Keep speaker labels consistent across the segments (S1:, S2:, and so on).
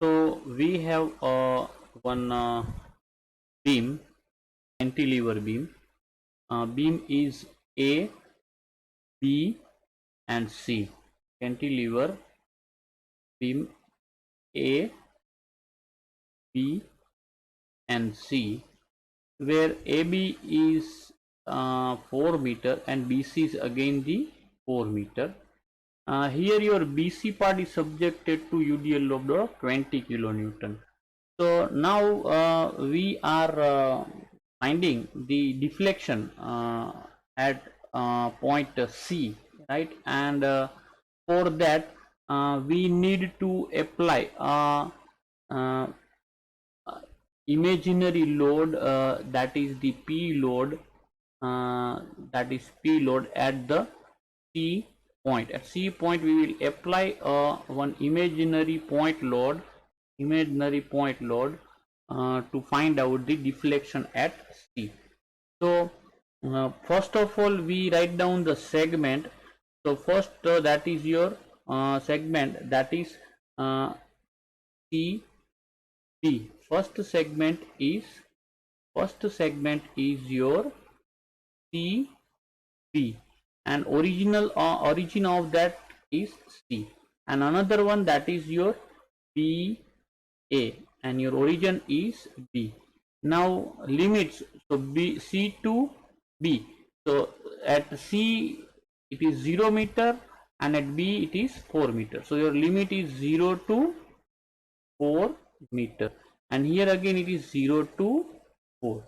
S1: So we have one beam, cantilever beam. Beam is A, B and C. Cantilever beam A, B and C, where AB is 4 meter and BC is again the 4 meter. Here your BC part is subjected to UDL load of 20 kilonewton. So now we are finding the deflection at point C, right? And for that we need to apply uh, imaginary load, that is the P load, that is P load at the C point. At C point we will apply one imaginary point load to find out the deflection at C. So first of all we write down the segment. So first that is your segment, that is C B. First segment is your C B, and origin of that is C, and another one that is your B A, and your origin is B. Now limits, so B C to B. So at C it is 0 meter and at B it is 4 meter. So your limit is 0 to 4 meter, and here again it is 0 to 4.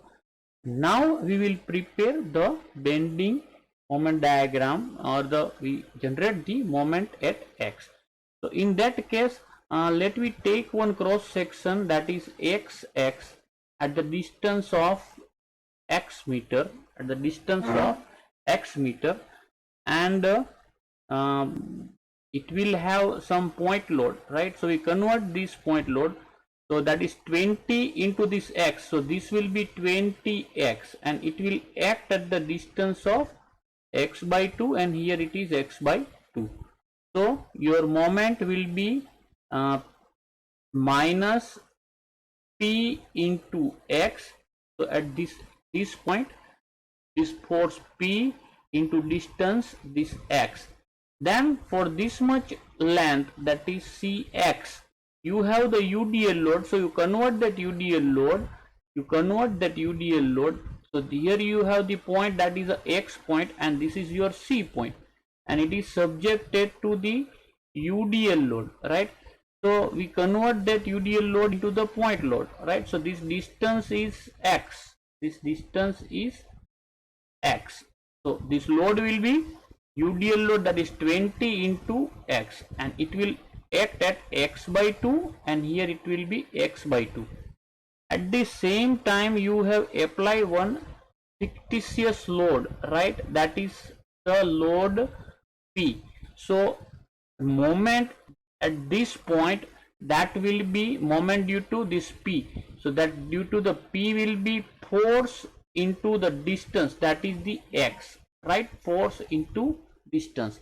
S1: Now we will prepare the bending moment diagram, or we generate the moment at X. So in that case let me take one cross section, that is XX, at the distance of X meter, and it will have some point load, right? So we convert this point load, so that is 20 into this X, so this will be 20X, and it will act at the distance of X by 2, and here it is X by 2. So your moment will be minus P into X. So at this point, this force P into distance, this X. Then for this much length, that is CX, you have the UDL load, so you convert that UDL load. So here you have the point, that is a X point, and this is your C point, and it is subjected to the UDL load, right? So we convert that UDL load into the point load, right? So this distance is X, so this load will be UDL load, that is 20 into X, and it will act at X by 2, and here it will be X by 2. At the same time you have applied one fictitious load, right? That is the load P. So moment at this point, that will be moment due to this P. So that due to the P will be force into the distance, that is the X, right? Force into distance.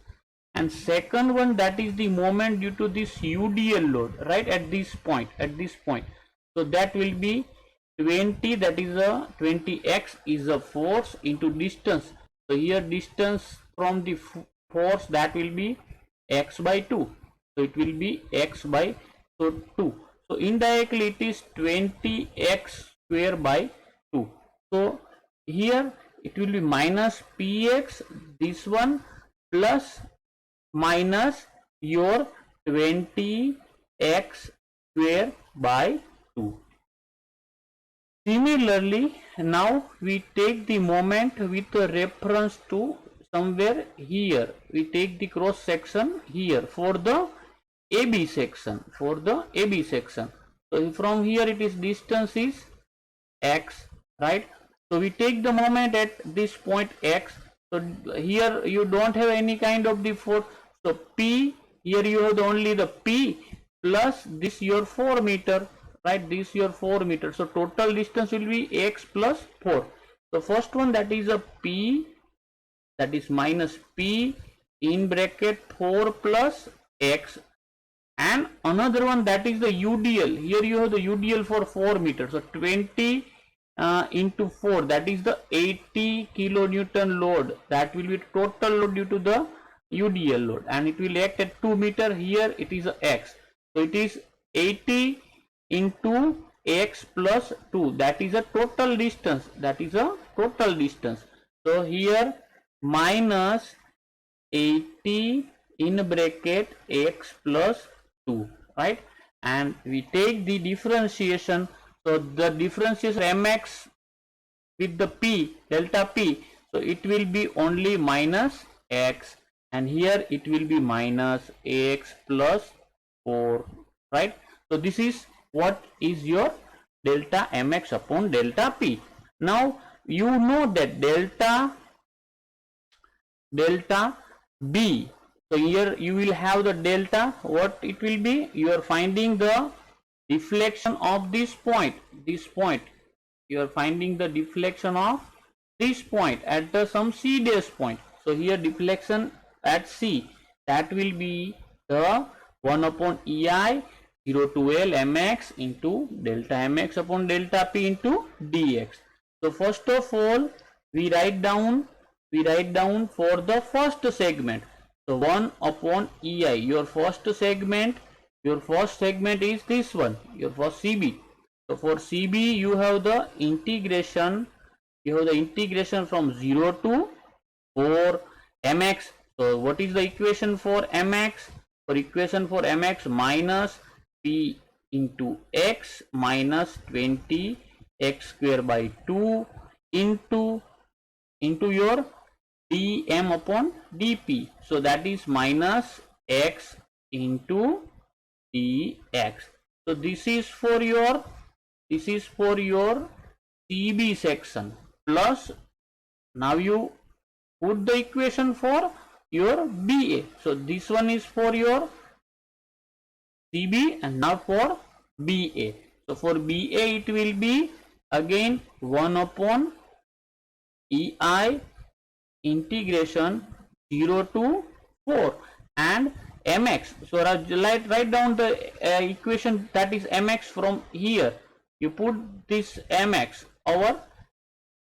S1: And second one, that is the moment due to this UDL load, right? At this point. So that will be 20, that is a 20X is a force into distance. So here distance from the force, that will be X by 2. So it will be X by 2. So indirectly it is 20X square by 2. So here it will be minus Px, this one, plus minus your 20X square by 2. Similarly, now we take the moment with a reference to somewhere here. We take the cross section here for the AB section. So from here it is distance is X, right? So we take the moment at this point X. So here you don't have any kind of the force. So P, here you have only the P plus this your 4 meter, right? This your 4 meter. So total distance will be X plus 4. So first one, that is a P, that is minus P in bracket 4 plus X. and another one, that is the UDL. Here you have the UDL for 4 meters. So 20 into 4, that is the 80 kilonewton load. That will be total load due to the UDL load, and it will act at 2 meter. Here it is a X. So it is 80 into X plus 2. That is a total distance. That is a total distance. So here minus 80 in bracket X plus 2, right? And we take the differentiation. So the differentiation mx with the p, delta p, so it will be only minus x, and here it will be minus x plus 4, right? So this is what is your delta mx upon delta p. Now you know that delta b, so here you will have the delta, what it will be, you are finding the deflection of this point, you are finding the deflection of this point at the some c dash point. So here deflection at c, that will be the 1 upon ei 0 to L mx into delta mx upon delta p into dx. So first of all we write down for the first segment. So 1 upon ei, your first segment is this one, your first CB. So for CB you have the integration, from 0 to 4 mx. So what is the equation for mx? For equation for mx, minus p into x minus 20 x square by 2 into your dm upon dp. So that is minus x into dx. So this is for your CB section, plus now you put the equation for your BA. So this one is for your CB, and now for BA. So for BA it will be again 1 upon EI integration 0 to 4 and mx. So write down the equation, that is mx. From here you put this mx over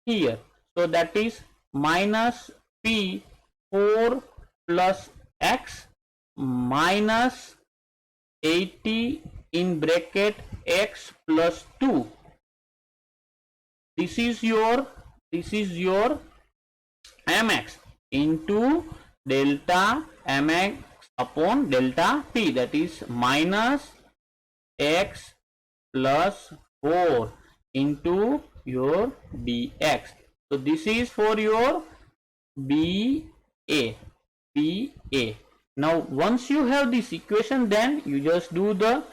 S1: here. So that is minus p 4 plus x minus 80 in bracket x plus 2. This is your mx into delta mx upon delta p, that is minus x plus 4 into your dx. So this is for your BA. Now once you have this equation, then you just do the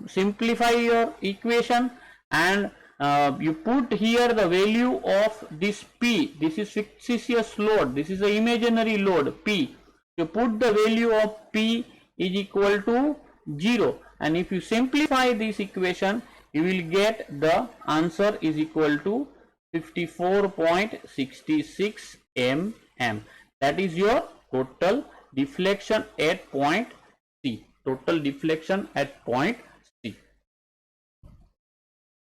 S1: simplify your equation, and you put here the value of this p. This is fictitious load, this is the imaginary load p. You put the value of p is equal to 0, and if you simplify this equation, you will get the answer is equal to 54.66 mm. That is your total deflection at point C. Total deflection at point